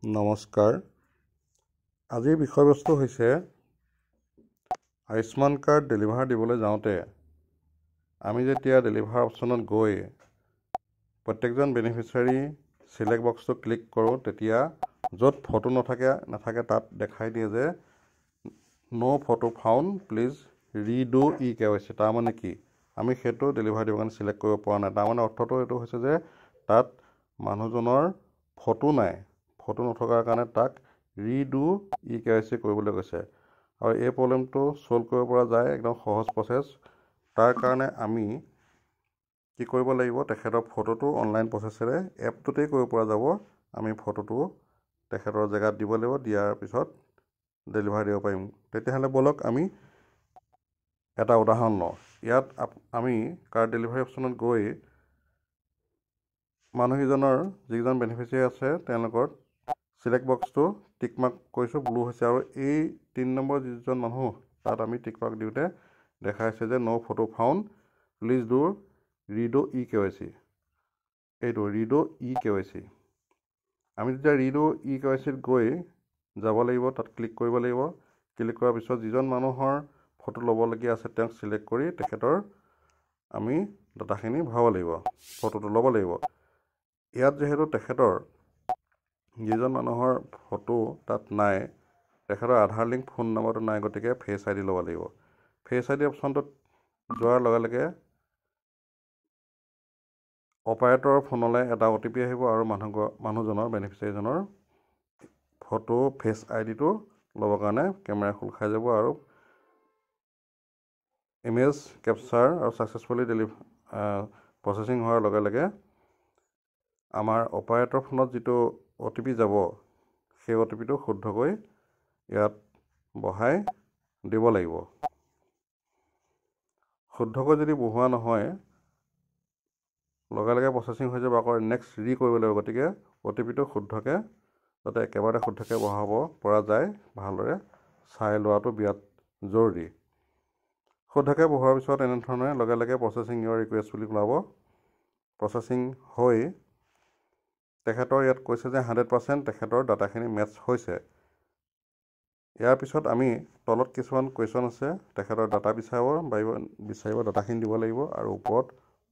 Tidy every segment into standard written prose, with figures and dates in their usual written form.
নমস্কাৰ। আজিৰ বিষয়বস্তু হৈছে আয়ুষ্মান কাৰ্ড ডেলিভাৰ দিবলৈ যাওঁতে আমি যেতিয়া ডেলিভাৰ অপশ্যনত গৈ প্ৰত্যেকজন বেনিফিচিয়াৰী চিলেক্ট বক্সটো ক্লিক কৰোঁ, তেতিয়া য'ত ফটো নাথাকে তাত দেখাই দিয়ে যে ন' ফটো ফাউণ্ড, প্লিজ ৰিডু ই-KYC। তাৰমানে কি? আমি সেইটো ডেলিভাৰ দিবৰ কাৰণে চিলেক্ট কৰিব পৰা নাই। তাৰমানে অৰ্থটো এইটো হৈছে যে তাত মানুহজনৰ ফটো নাই, ফটো নথকাৰ কাৰণে তাক ৰিডু ই-KYC কৰিবলৈ কৈছে। আৰু এই প্ৰব্লেমটো ছল্ভ কৰিব পৰা যায়, একদম সহজ প্ৰচেছ। তাৰ কাৰণে আমি কি কৰিব লাগিব, তেখেতৰ ফটোটো অনলাইন প্ৰচেছেৰে এপটোতেই কৰিব পৰা যাব। আমি ফটোটো তেখেতৰ জেগাত দিব লাগিব, দিয়াৰ পিছত ডেলিভাৰ দিব পাৰিম। তেতিয়াহ'লে ব'লক আমি এটা উদাহৰণ লওঁ। ইয়াত আমি কাৰ্ড ডেলিভাৰী অপশ্যনত গৈ মানুহকেইজনৰ যিকেইজন বেনিফিচিয়াৰী আছে তেওঁলোকৰ চিলেক্ট বক্সটো টিক মাৰ্ক কৰিছোঁ, ব্লু হৈছে। আৰু এই 3 নম্বৰ যিজন মানুহ তাত আমি টিক মাৰ্ক দিওঁতে দেখাইছে যে ন' ফটো ফাউণ্ড, প্লিজ ডু ৰিডু ই-KYC। এইটো ৰিডু ই-KYC। আমি যেতিয়া ৰিডু ই-KYCত গৈ যাব লাগিব, তাত ক্লিক কৰিব লাগিব। ক্লিক কৰাৰ পিছত যিজন মানুহৰ ফটো ল'বলগীয়া আছে তেওঁক চিলেক্ট কৰি তেখেতৰ আমি ডাটাখিনি ভৰাব লাগিব, ফটোটো ল'ব লাগিব। ইয়াত যিহেতু তেখেতৰ যিজন মানুহৰ ফটো তাত নাই, তেখেতৰ আধাৰ লিংক ফোন নম্বৰটো নাই, গতিকে ফেচ আই ডি ল'ব লাগিব। ফেচ আই ডি অপশ্যনটোত যোৱাৰ লগে লগে অপাৰেটৰৰ ফোনলৈ এটা OTP আহিব আৰু মানুহজনৰ বেনিফিচিয়াৰীজনৰ ফটো ফেচ আই ডিটো ল'বৰ কাৰণে কেমেৰা খোল খাই যাব আৰু ইমেজ কেপচাৰ আৰু ছাকচেছফুলি প্ৰচেছিং হোৱাৰ লগে লগে আমাৰ অপাৰেটৰ ফোনত যিটো OTP যাব, সেই OTPটো শুদ্ধকৈ ইয়াত বহাই দিব লাগিব। শুদ্ধকৈ যদি বহোৱা নহয়, লগে লগে প্ৰচেছিং হৈ যাব, আকৌ নেক্সট কৰিব লাগিব। গতিকে OTPটো শুদ্ধকৈ, যাতে একেবাৰে শুদ্ধকৈ বহাব পৰা যায়, ভালদৰে চাই লোৱাটো বিৰাট জৰুৰী। শুদ্ধকৈ বহোৱাৰ পিছত এনেধৰণে লগে লগে প্ৰচেছিং ইয়ৰ ৰিকুৱেষ্ট বুলি ওলাব। প্ৰচেছিং হৈ তেখেতৰ ইয়াত কৈছে যে 100% তেখেতৰ ডাটাখিনি মেটচ হৈছে। ইয়াৰ পিছত আমি তলত কিছুমান কুৱেশ্যন আছে, তেখেতৰ ডাটা বিচাৰিব, ডাটাখিনি দিব লাগিব। আৰু ওপৰত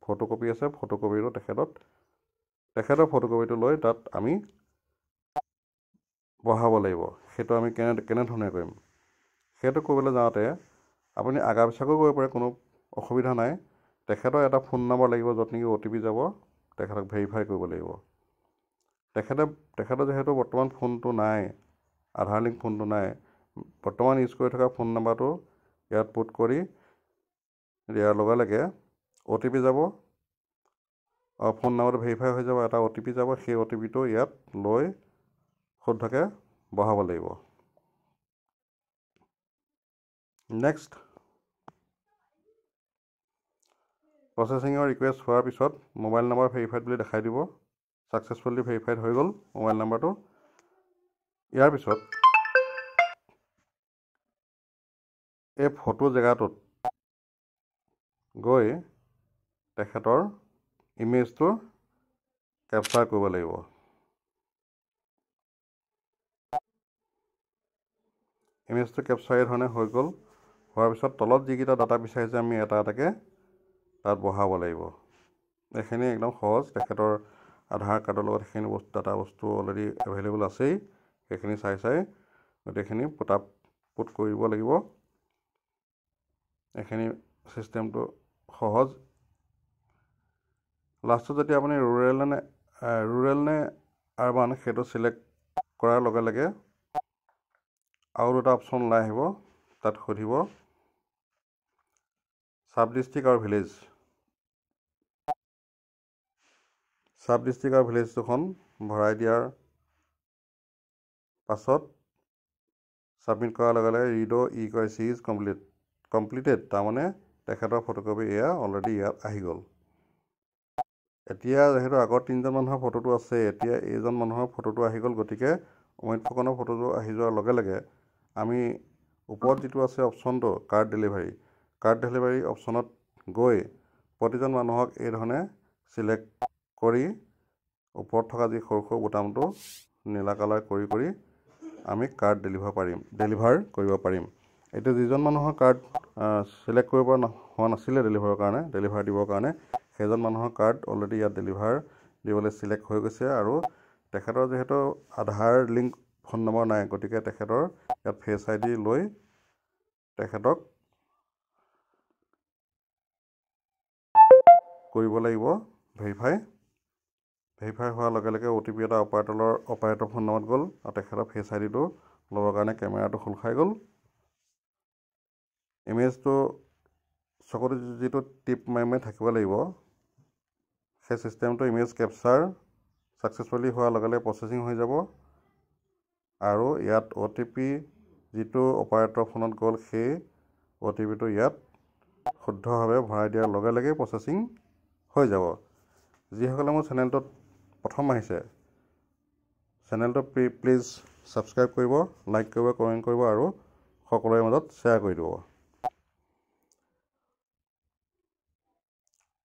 ফটোকপি আছে, ফটোকপিটো তেখেতৰ ফটোকপিটো লৈ তাত আমি বহাব লাগিব। সেইটো আমি কেনেধৰণে কৰিম? সেইটো কৰিবলৈ যাওঁতে আপুনি আগা পিছাকো কৰিব পাৰে, কোনো অসুবিধা নাই। তেখেতৰ এটা ফোন নম্বৰ লাগিব, য'ত নেকি OTP যাব, তেখেতক ভেৰিফাই কৰিব লাগিব। তেখেতৰ যিহেতু বৰ্তমান ফোনটো নাই, আধাৰ লিংক ফোনটো নাই, বৰ্তমান ইউজ কৰি থকা ফোন নম্বৰটো ইয়াত পুট কৰি দিয়াৰ লগে লগে OTP যাব, ফোন নম্বৰটো ভেৰিফাই হৈ যাব, এটা OTP যাব। সেই OTPটো ইয়াত লৈ শুদ্ধকৈ বহাব লাগিব। নেক্সট প্ৰচেছিঙৰ ৰিকুৱেষ্ট হোৱাৰ পিছত মোবাইল নম্বৰ ভেৰিফাইড বুলি দেখাই দিব। ছাকচেছফুলি ভেৰিফাইড হৈ গ'ল মোবাইল নম্বৰটো। ইয়াৰ পিছত এই ফটো জেগাটোত গৈ তেখেতৰ ইমেজটো কেপচাৰ কৰিব লাগিব। ইমেজটো কেপচাৰ এই ধৰণে হৈ গ'ল। হোৱাৰ পিছত তলত যিকেইটা ডাটা বিচাৰিছে আমি এটা এটাকৈ তাত বহাব লাগিব। এইখিনি একদম সহজ। তেখেতৰ আধাৰ কাৰ্ডৰ লগত সেইখিনি ডাটা বস্তু অলৰেডি এভেইলেবল আছেই। সেইখিনি চাই গোটেইখিনি পুট কৰিব লাগিব। এইখিনি ছিষ্টেমটো সহজ। লাষ্টত যেতিয়া আপুনি ৰুৰেল নে আৰবান সেইটো চিলেক্ট কৰাৰ লগে লগে আৰু দুটা অপশ্যন ওলাই আহিব। তাত সুধিব চাব ডিষ্ট্ৰিক্ট আৰু ভিলেজ। চাব ডিষ্ট্ৰিক্ট আৰু ভিলেজ দুখন ভৰাই দিয়াৰ পাছত ছাবমিট কৰাৰ লগে লগে ৰিডু ই-KYC ইজ কমপ্লিটেড। তাৰমানে তেখেতৰ ফটোকপি এয়া অলৰেডি ইয়াত আহি গ'ল। এতিয়া যিহেতু আগৰ 3জন মানুহৰ ফটোটো আছে, এতিয়া এইজন মানুহৰ ফটোটো আহি গ'ল। গতিকে অমিত ফুকনৰ ফটোটো আহি যোৱাৰ লগে লগে আমি ওপৰত যিটো আছে অপশ্যনটো কাৰ্ড ডেলিভাৰী অপশ্যনত গৈ প্ৰতিজন মানুহক এই ধৰণে চিলেক্ট কৰি ওপৰত থকা যি সৰু সৰু বুটামটো নীলা কালাৰ কৰি আমি কাৰ্ড ডেলিভাৰ কৰিব পাৰিম। এতিয়া যিজন মানুহৰ কাৰ্ড চিলেক্ট কৰিব হোৱা নাছিলে ডেলিভাৰ দিবৰ কাৰণে সেইজন মানুহৰ কাৰ্ড অলৰেডি ইয়াত ডেলিভাৰ দিবলৈ চিলেক্ট হৈ গৈছে আৰু তেখেতৰ যিহেতু আধাৰ লিংক ফোন নম্বৰ নাই, গতিকে তেখেতৰ ইয়াত ফেচ ID লৈ তেখেতক কৰিব লাগিব ভেৰিফাই হোৱাৰ লগে লগে OTP এটা অপাৰেটৰ ফোন নম্বৰত গ'ল আৰু তেখেতৰ ফেচ IDটো ল'বৰ কাৰণে কেমেৰাটো খোল খাই গ'ল। ইমেজটো চকুত যিটো টিপ মাৰি থাকিব লাগিব সেই চিষ্টেমটো ইমেজ কেপচাৰ ছাকচেছফুলি হোৱাৰ লগে লগে প্ৰচেছিং হৈ যাব আৰু ইয়াত OTP যিটো অপাৰেটৰ ফোনত গ'ল সেই OTPটো ইয়াত শুদ্ধভাৱে ভৰাই দিয়াৰ লগে লগে প্ৰচেছিং হৈ যাব। যিসকলে মোৰ চেনেলটোত প্ৰথম আহিছে চেনেলটো প্লিজ ছাবস্ক্ৰাইব কৰিব, লাইক কৰিব, কমেণ্ট কৰিব আৰু সকলোৰে মাজত শ্বেয়াৰ কৰি দিব।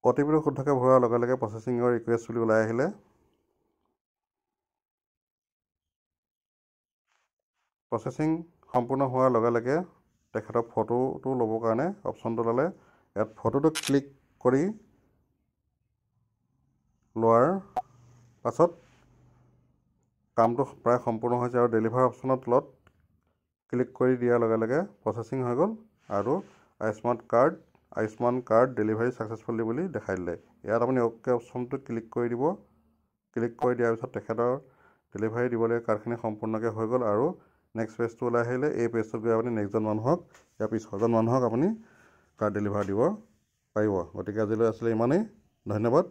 OTPটো শুদ্ধকৈ ভৰোৱাৰ লগে লগে প্ৰচেছিঙৰ ৰিকুৱেষ্ট বুলি ওলাই আহিলে প্ৰচেছিং সম্পূৰ্ণ হোৱাৰ লগে লগে তেখেতৰ ফটোটো ল'বৰ কাৰণে অপশ্যনটো ল'লে। ইয়াত ফটোটো ক্লিক কৰি লোৱাৰ পাছত কামটো প্ৰায় সম্পূৰ্ণ হৈছে আৰু ডেলিভাৰ অপশ্যনৰ তলত ক্লিক কৰি দিয়াৰ লগে লগে প্ৰচেছিং হৈ গ'ল আৰু আয়ুষ্মান কাৰ্ড ডেলিভাৰী ছাকচেছফুলি বুলি দেখাই দিলে। ইয়াত আপুনি অ'কে অপশ্যনটো ক্লিক কৰি দিব। ক্লিক কৰি দিয়াৰ পিছত তেখেতৰ ডেলিভাৰী দিবলগীয়া কাৰ্ডখিনি সম্পূৰ্ণকৈ হৈ গ'ল আৰু নেক্সট পেজটো ওলাই আহিলে। এই পেজটোত গৈ আপুনি নেক্সটজন মানুহক পিছৰজন মানুহক আপুনি কাৰ্ড ডেলিভাৰ দিব পাৰিব। গতিকে আজিলৈ আছিলে ইমানেই। ধন্যবাদ।